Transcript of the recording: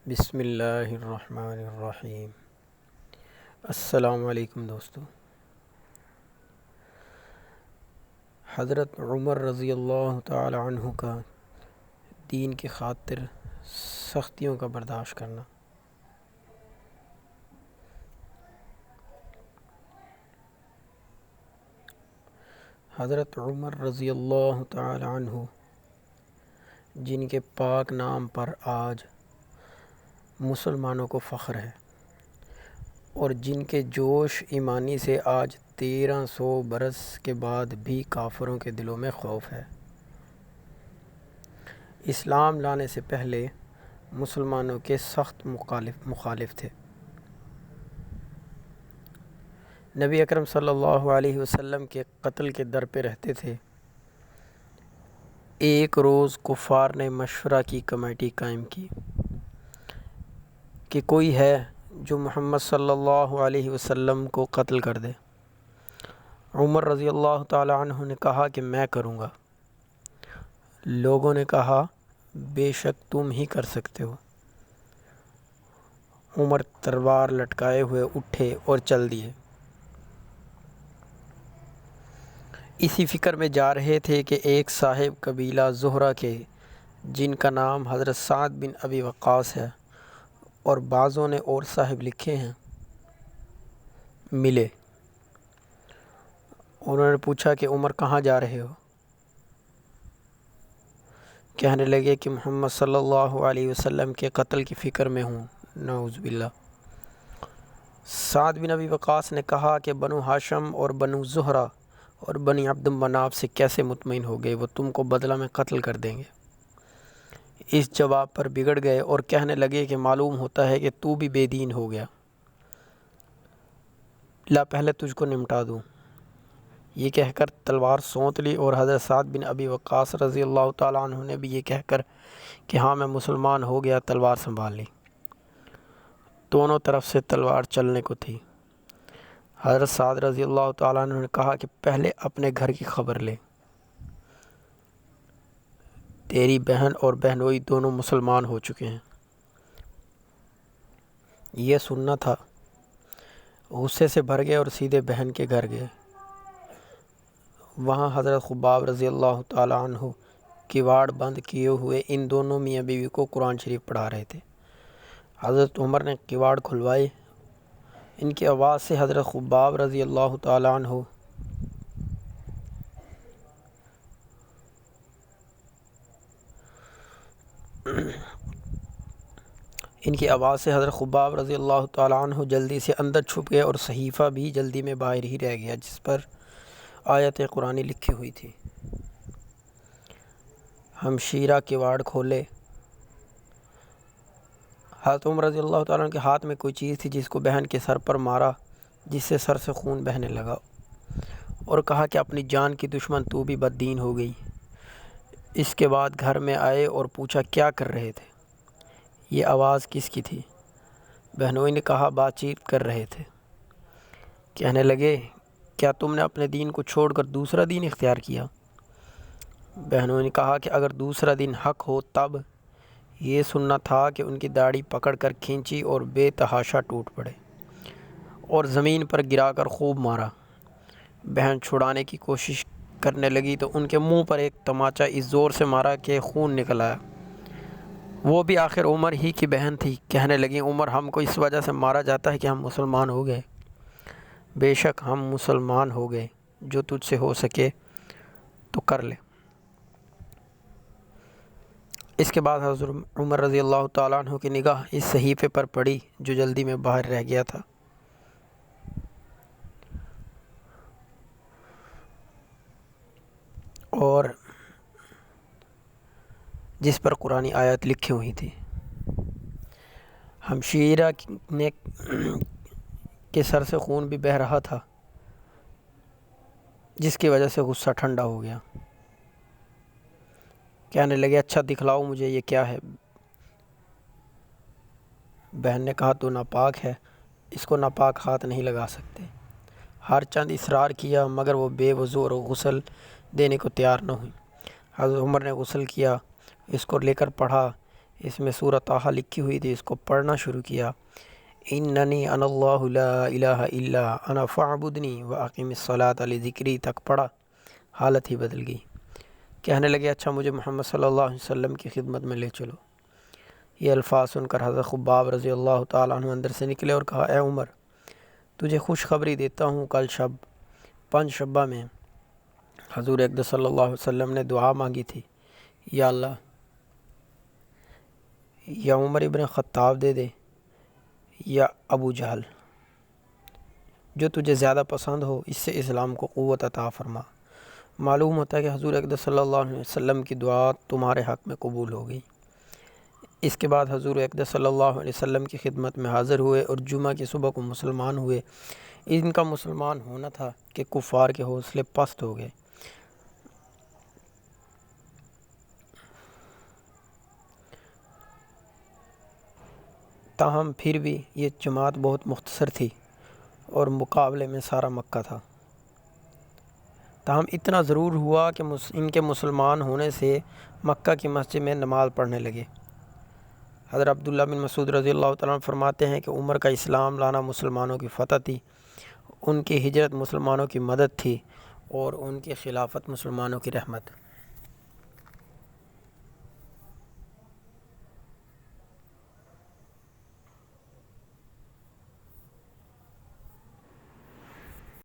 بسم اللہ الرحمن الرحیم۔ السلام علیکم دوستو۔ حضرت عمر رضی اللہ تعالی عنہ کا دین کی خاطر سختیوں کا برداشت کرنا۔ حضرت عمر رضی اللہ تعالی عنہ جن کے پاک نام پر آج مسلمانوں کو فخر ہے اور جن کے جوش ایمانی سے آج 1300 برس کے بعد بھی کافروں کے دلوں میں خوف ہے۔ اسلام لانے سے پہلے مسلمانوں کے سخت مخالف تھے۔ نبی اکرم صلی اللہ علیہ وسلم کے قتل کے در پہ رہتے تھے۔ ایک روز کفار نے مشورہ کی کمیٹی قائم کی کہ کوئی ہے جو محمد صلی اللہ علیہ وسلم کو قتل کر دے۔ عمر رضی اللہ تعالی عنہ نے کہا کہ میں کروں گا۔ لوگوں نے کہا بے شک تم ہی کر سکتے ہو۔ عمر تلوار لٹکائے ہوئے اٹھے اور چل دیے۔ اسی فکر میں جا رہے تھے کہ ایک صاحب قبیلہ زہرہ کے جن کا نام حضرت سعد بن ابی وقاص ہے اور بعضوں نے اور صاحب لکھے ہیں ملے۔ انہوں نے پوچھا کہ عمر کہاں جا رہے ہو؟ کہنے لگے کہ محمد صلی اللہ علیہ وسلم کے قتل کی فکر میں ہوں۔ نعوذ باللہ۔ سعد بن ابی وقاص نے کہا کہ بنو ہاشم اور بنو زہرہ اور بنی عبد مناف سے کیسے مطمئن ہو گئے، وہ تم کو بدلہ میں قتل کر دیں گے۔ اس جواب پر بگڑ گئے اور کہنے لگے کہ معلوم ہوتا ہے کہ تو بھی بے دین ہو گیا، لا پہلے تجھ کو نمٹا دوں۔ یہ کہہ کر تلوار سونت لی اور حضرت سعد بن ابی وقاص رضی اللہ تعالیٰ عنہ نے بھی یہ کہہ کر کہ ہاں میں مسلمان ہو گیا تلوار سنبھال لی۔ دونوں طرف سے تلوار چلنے کو تھی۔ حضرت سعد رضی اللہ تعالیٰ عنہ نے کہا کہ پہلے اپنے گھر کی خبر لے، تیری بہن اور بہنوئی دونوں مسلمان ہو چکے ہیں۔ یہ سننا تھا۔ غصے سے بھر گئے اور سیدھے بہن کے گھر گئے۔ وہاں حضرت خباب رضی اللہ تعالیٰ عنہ کواڑ بند کیے ہوئے ان دونوں میاں بیوی کو قرآن شریف پڑھا رہے تھے۔ حضرت عمر نے کواڑ کھلوائے۔ ان کی آواز سے حضرت خباب رضی اللہ تعالیٰ عنہ جلدی سے اندر چھپ گئے اور صحیفہ بھی جلدی میں باہر ہی رہ گیا جس پر آیت قرآنی لکھی ہوئی تھی۔ ہمشیرہ کواڑ کھولے۔ حضرت عمر رضی اللہ تعالیٰ عنہ کے ہاتھ میں کوئی چیز تھی جس کو بہن کے سر پر مارا، جس سے سر سے خون بہنے لگا، اور کہا کہ اپنی جان کی دشمن تو بھی بد دین ہو گئی۔ اس کے بعد گھر میں آئے اور پوچھا کیا کر رہے تھے، یہ آواز کس کی تھی؟ بہنوئی نے کہا بات چیت کر رہے تھے۔ کہنے لگے کیا تم نے اپنے دین کو چھوڑ کر دوسرا دین اختیار کیا؟ بہنوئی نے کہا کہ اگر دوسرا دین حق ہو تب۔ یہ سننا تھا کہ ان کی داڑھی پکڑ کر کھینچی اور بے تحاشا ٹوٹ پڑے اور زمین پر گرا کر خوب مارا۔ بہن چھڑانے کی کوشش کرنے لگی تو ان کے منہ پر ایک تماچا اس زور سے مارا کہ خون نکل آیا۔ وہ بھی آخر عمر ہی کی بہن تھی۔ کہنے لگی عمر ہم کو اس وجہ سے مارا جاتا ہے کہ ہم مسلمان ہو گئے۔ بے شک ہم مسلمان ہو گئے، جو تجھ سے ہو سکے تو کر لے۔ اس کے بعد حضرت عمر رضی اللہ تعالیٰ عنہ کی نگاہ اس صحیفے پر پڑی جو جلدی میں باہر رہ گیا تھا، اور جس پر قرآنی آیت لکھی ہوئی تھی۔ ہمشیرہ کے سر سے خون بھی بہہ رہا تھا، جس کی وجہ سے غصہ ٹھنڈا ہو گیا۔ کہنے لگے اچھا دکھلاؤ مجھے یہ کیا ہے؟ بہن نے کہا تو ناپاک ہے، اس کو ناپاک ہاتھ نہیں لگا سکتے۔ ہر چند اصرار کیا مگر وہ بے وضو اور غسل دینے کو تیار نہ ہوئی۔ حضرت عمر نے غسل کیا، اس کو لے کر پڑھا اس میں سورہ طٰہٰ لکھی ہوئی تھی، اس کو پڑھنا شروع کیا، اننی انا اللہ لا الہ الا انا فاعبدنی واقم الصلاۃ لذکری تک پڑھا، حالت ہی بدل گئی۔ کہنے لگے اچھا مجھے محمد صلی اللہ علیہ وسلم کی خدمت میں لے چلو۔ یہ الفاظ سن کر حضرت خباب رضی اللہ تعالیٰ عنہ اندر سے نکلے اور کہا اے عمر، تجھے خوشخبری دیتا ہوں، کل شب 5 شبہ میں حضور اقدس صلی اللہ علیہ وسلم نے دعا مانگی تھی، یا اللہ یا عمر ابن خطاب دے دے یا ابو جہل، جو تجھے زیادہ پسند ہو، اس سے اسلام کو قوت عطا فرما۔ معلوم ہوتا ہے کہ حضور اقدس صلی اللہ علیہ وسلم کی دعا تمہارے حق میں قبول ہو گئی۔ اس کے بعد حضور اقدس صلی اللہ علیہ وسلم کی خدمت میں حاضر ہوئے اور جمعہ کی صبح کو مسلمان ہوئے۔ ان کا مسلمان ہونا تھا کہ کفار کے حوصلے پست ہو گئے۔ تاہم پھر بھی یہ جماعت بہت مختصر تھی اور مقابلے میں سارا مکہ تھا۔ تاہم اتنا ضرور ہوا کہ ان کے مسلمان ہونے سے مکہ کی مسجد میں نماز پڑھنے لگے۔ حضرت عبداللہ بن مسعود رضی اللہ تعالیٰ عنہ فرماتے ہیں کہ عمر کا اسلام لانا مسلمانوں کی فتح تھی، ان کی ہجرت مسلمانوں کی مدد تھی، اور ان کی خلافت مسلمانوں کی رحمت۔